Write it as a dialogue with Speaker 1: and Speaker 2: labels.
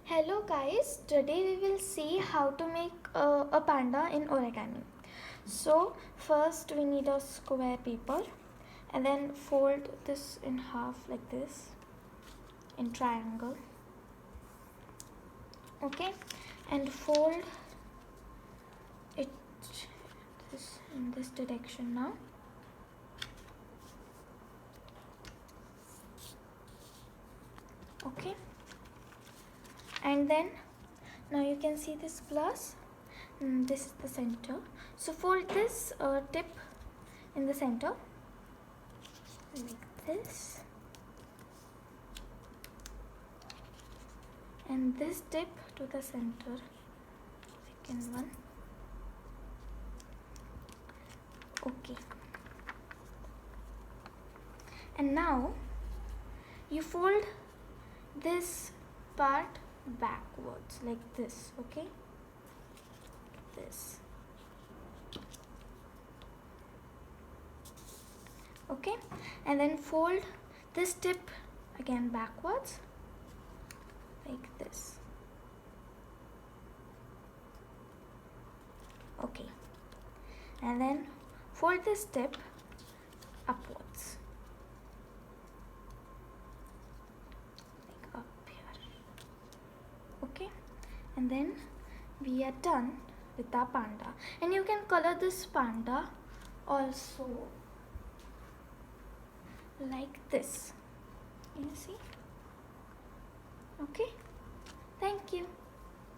Speaker 1: Hello guys, today we will see how to make a panda in origami. So first we need a square paper and then fold this in half like this in triangle. Okay, and fold it in this direction now. Okay, and then now you can see this plus. This is the center, so fold this tip in the center like this, and this tip to the center, second one. Okay, and now you fold this part backwards like this. Okay, this. Okay, and then fold this tip again backwards like this. Okay, and then fold this tip upwards like up here. Okay, and then we are done with our panda, and you can color this panda also like this. You see? Okay, thank you.